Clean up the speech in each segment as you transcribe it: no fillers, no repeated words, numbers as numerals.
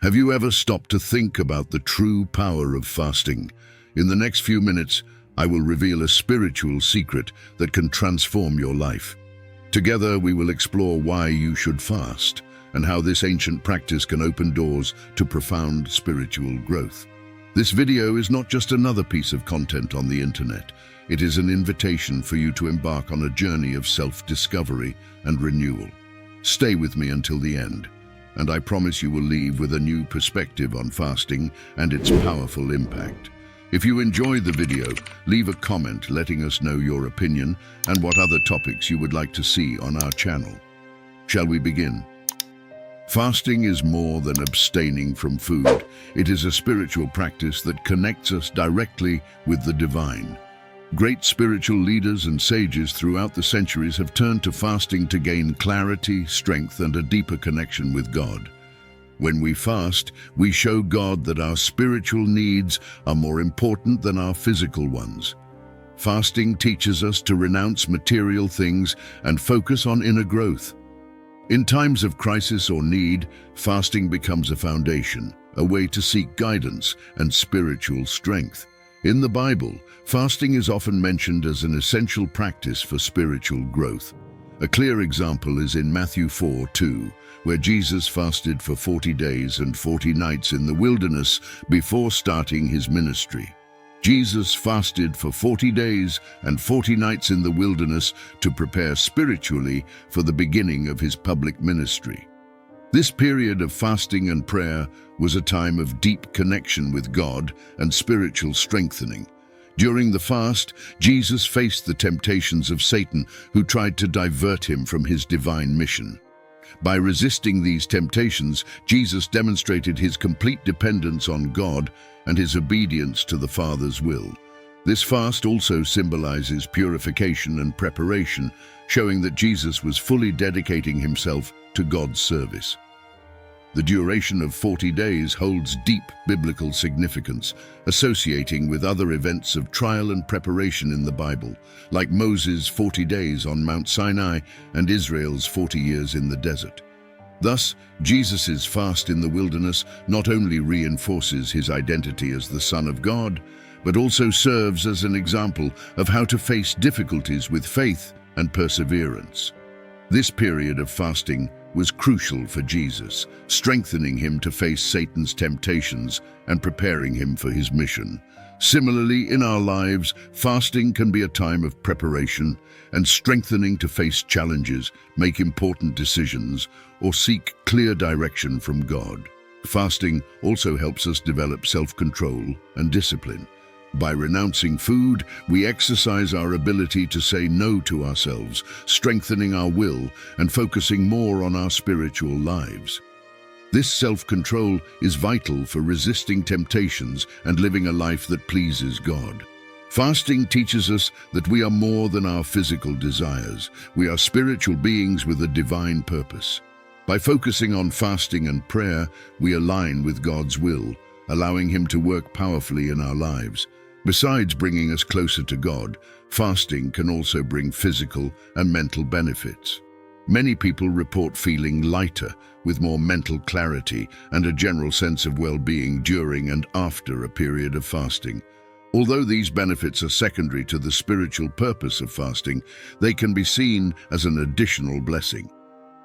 Have you ever stopped to think about the true power of fasting? In the next few minutes, I will reveal a spiritual secret that can transform your life. Together, we will explore why you should fast and how this ancient practice can open doors to profound spiritual growth. This video is not just another piece of content on the internet. It is an invitation for you to embark on a journey of self-discovery and renewal. Stay with me until the end, and I promise you will leave with a new perspective on fasting and its powerful impact. If you enjoyed the video, leave a comment letting us know your opinion and what other topics you would like to see on our channel. Shall we begin? Fasting is more than abstaining from food. It is a spiritual practice that connects us directly with the divine. Great spiritual leaders and sages throughout the centuries have turned to fasting to gain clarity, strength, and a deeper connection with God. When we fast, we show God that our spiritual needs are more important than our physical ones. Fasting teaches us to renounce material things and focus on inner growth. In times of crisis or need, fasting becomes a foundation, a way to seek guidance and spiritual strength. In the Bible, fasting is often mentioned as an essential practice for spiritual growth. A clear example is in Matthew 4:2, where Jesus fasted for 40 days and 40 nights in the wilderness before starting his ministry. Jesus fasted for 40 days and 40 nights in the wilderness to prepare spiritually for the beginning of his public ministry. This period of fasting and prayer was a time of deep connection with God and spiritual strengthening. During the fast, Jesus faced the temptations of Satan, who tried to divert him from his divine mission. By resisting these temptations, Jesus demonstrated his complete dependence on God and his obedience to the Father's will. This fast also symbolizes purification and preparation, showing that Jesus was fully dedicating himself to God's service. The duration of 40 days holds deep biblical significance, associating with other events of trial and preparation in the Bible, like Moses' 40 days on Mount Sinai and Israel's 40 years in the desert. Thus, Jesus' fast in the wilderness not only reinforces his identity as the Son of God, but also serves as an example of how to face difficulties with faith and perseverance. This period of fasting was crucial for Jesus, strengthening him to face Satan's temptations and preparing him for his mission. Similarly, in our lives, fasting can be a time of preparation and strengthening to face challenges, make important decisions, or seek clear direction from God. Fasting also helps us develop self-control and discipline. By renouncing food, we exercise our ability to say no to ourselves, strengthening our will and focusing more on our spiritual lives. This self-control is vital for resisting temptations and living a life that pleases God. Fasting teaches us that we are more than our physical desires. We are spiritual beings with a divine purpose. By focusing on fasting and prayer, we align with God's will, allowing him to work powerfully in our lives. Besides bringing us closer to God, fasting can also bring physical and mental benefits. Many people report feeling lighter, with more mental clarity and a general sense of well-being during and after a period of fasting. Although these benefits are secondary to the spiritual purpose of fasting, they can be seen as an additional blessing.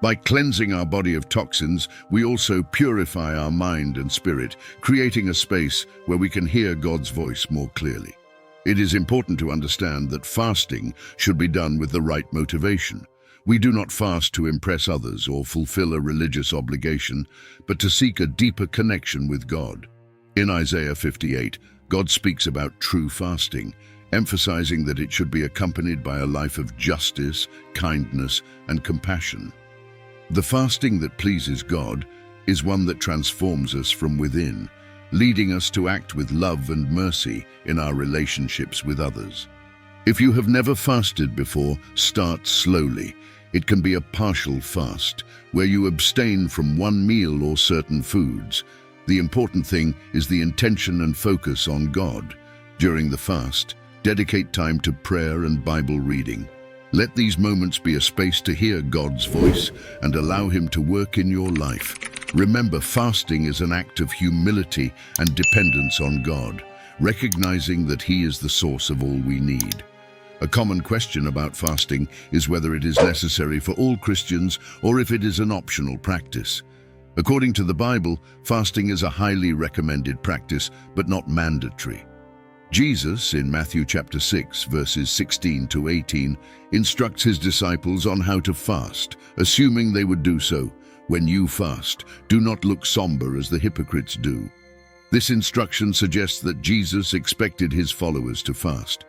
By cleansing our body of toxins, we also purify our mind and spirit, creating a space where we can hear God's voice more clearly. It is important to understand that fasting should be done with the right motivation. We do not fast to impress others or fulfill a religious obligation, but to seek a deeper connection with God. In Isaiah 58, God speaks about true fasting, emphasizing that it should be accompanied by a life of justice, kindness, and compassion. The fasting that pleases God is one that transforms us from within, leading us to act with love and mercy in our relationships with others. If you have never fasted before, start slowly. It can be a partial fast, where you abstain from one meal or certain foods. The important thing is the intention and focus on God. During the fast, dedicate time to prayer and Bible reading. Let these moments be a space to hear God's voice and allow Him to work in your life. Remember, fasting is an act of humility and dependence on God, recognizing that He is the source of all we need. A common question about fasting is whether it is necessary for all Christians or if it is an optional practice. According to the Bible, fasting is a highly recommended practice, but not mandatory. Jesus, in Matthew chapter 6, verses 16 to 18, instructs His disciples on how to fast, assuming they would do so. When you fast, do not look somber as the hypocrites do. This instruction suggests that Jesus expected His followers to fast.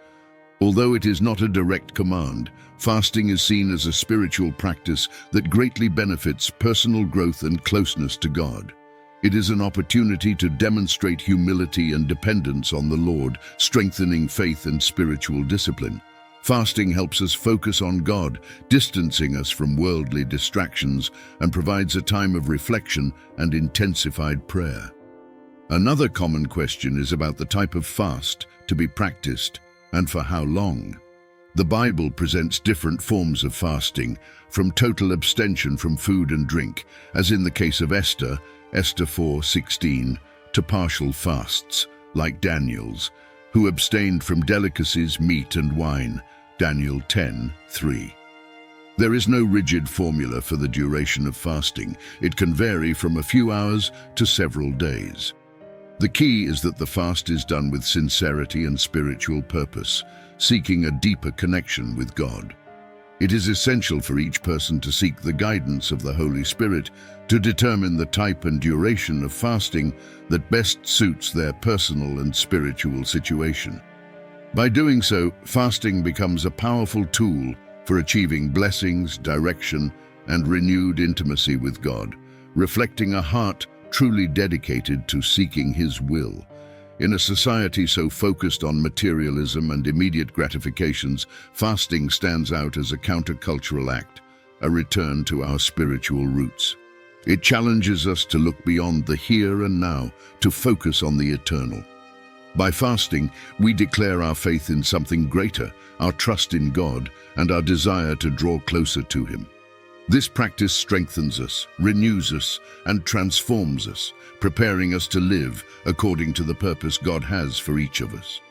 Although it is not a direct command, fasting is seen as a spiritual practice that greatly benefits personal growth and closeness to God. It is an opportunity to demonstrate humility and dependence on the Lord, strengthening faith and spiritual discipline. Fasting helps us focus on God, distancing us from worldly distractions, and provides a time of reflection and intensified prayer. Another common question is about the type of fast to be practiced and for how long. The Bible presents different forms of fasting, from total abstention from food and drink, as in the case of Esther 4:16, to partial fasts, like Daniel's, who abstained from delicacies, meat and wine, Daniel 10:3. There is no rigid formula for the duration of fasting. It can vary from a few hours to several days. The key is that the fast is done with sincerity and spiritual purpose, seeking a deeper connection with God. It is essential for each person to seek the guidance of the Holy Spirit to determine the type and duration of fasting that best suits their personal and spiritual situation. By doing so, fasting becomes a powerful tool for achieving blessings, direction, and renewed intimacy with God, reflecting a heart truly dedicated to seeking His will. In a society so focused on materialism and immediate gratifications, fasting stands out as a countercultural act, a return to our spiritual roots. It challenges us to look beyond the here and now, to focus on the eternal. By fasting, we declare our faith in something greater, our trust in God, and our desire to draw closer to Him. This practice strengthens us, renews us, and transforms us, preparing us to live according to the purpose God has for each of us.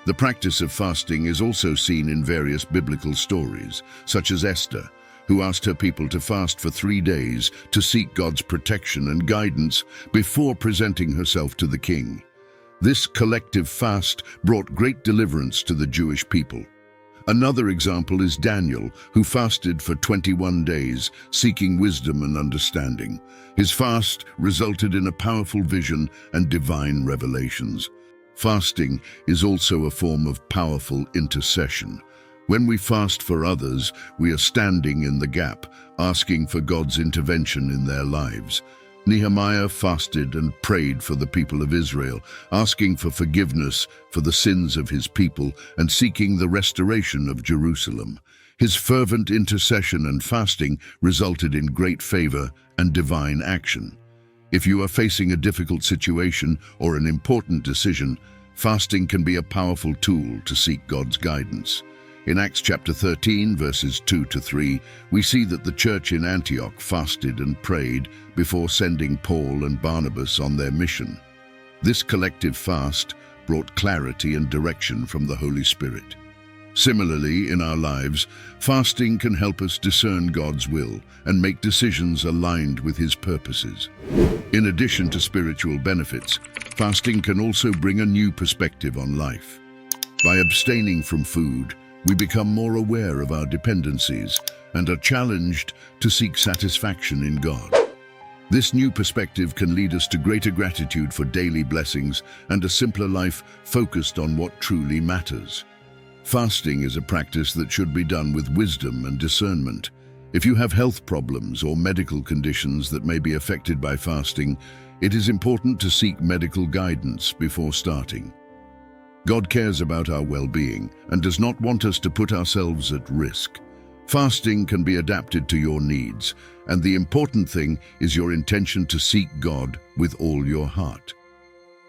The practice of fasting is also seen in various biblical stories, such as Esther, who asked her people to fast for 3 days to seek God's protection and guidance before presenting herself to the king. This collective fast brought great deliverance to the Jewish people. Another example is Daniel, who fasted for 21 days, seeking wisdom and understanding. His fast resulted in a powerful vision and divine revelations. Fasting is also a form of powerful intercession. When we fast for others, we are standing in the gap, asking for God's intervention in their lives. Nehemiah fasted and prayed for the people of Israel, asking for forgiveness for the sins of his people and seeking the restoration of Jerusalem. His fervent intercession and fasting resulted in great favor and divine action. If you are facing a difficult situation or an important decision, fasting can be a powerful tool to seek God's guidance. In Acts chapter 13, verses 2 to 3, we see that the church in Antioch fasted and prayed before sending Paul and Barnabas on their mission. This collective fast brought clarity and direction from the Holy Spirit. Similarly, in our lives, fasting can help us discern God's will and make decisions aligned with His purposes. In addition to spiritual benefits, fasting can also bring a new perspective on life. By abstaining from food, we become more aware of our dependencies and are challenged to seek satisfaction in God. This new perspective can lead us to greater gratitude for daily blessings and a simpler life focused on what truly matters. Fasting is a practice that should be done with wisdom and discernment. If you have health problems or medical conditions that may be affected by fasting, it is important to seek medical guidance before starting. God cares about our well-being and does not want us to put ourselves at risk. Fasting can be adapted to your needs, and the important thing is your intention to seek God with all your heart.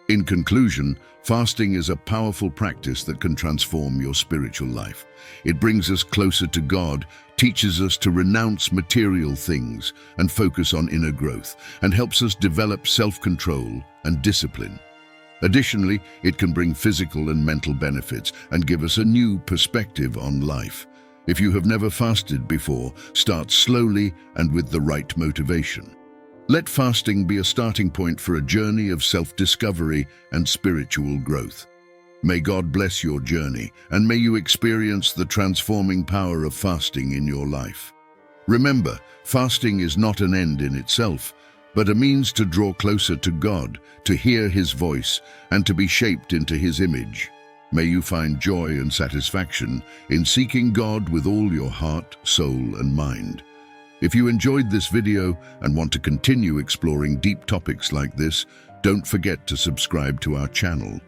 In conclusion, fasting is a powerful practice that can transform your spiritual life. It brings us closer to God, teaches us to renounce material things and focus on inner growth, and helps us develop self-control and discipline. Additionally, it can bring physical and mental benefits and give us a new perspective on life. If you have never fasted before, start slowly and with the right motivation. Let fasting be a starting point for a journey of self-discovery and spiritual growth. May God bless your journey, and may you experience the transforming power of fasting in your life. Remember, fasting is not an end in itself, but a means to draw closer to God, to hear His voice, and to be shaped into His image. May you find joy and satisfaction in seeking God with all your heart, soul, and mind. If you enjoyed this video and want to continue exploring deep topics like this, don't forget to subscribe to our channel.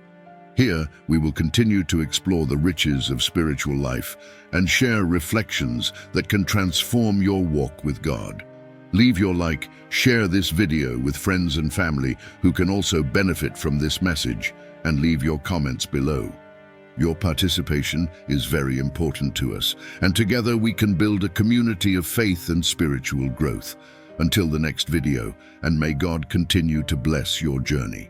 Here, we will continue to explore the riches of spiritual life and share reflections that can transform your walk with God. Leave your like, share this video with friends and family who can also benefit from this message, and leave your comments below. Your participation is very important to us, and together we can build a community of faith and spiritual growth. Until the next video, and may God continue to bless your journey.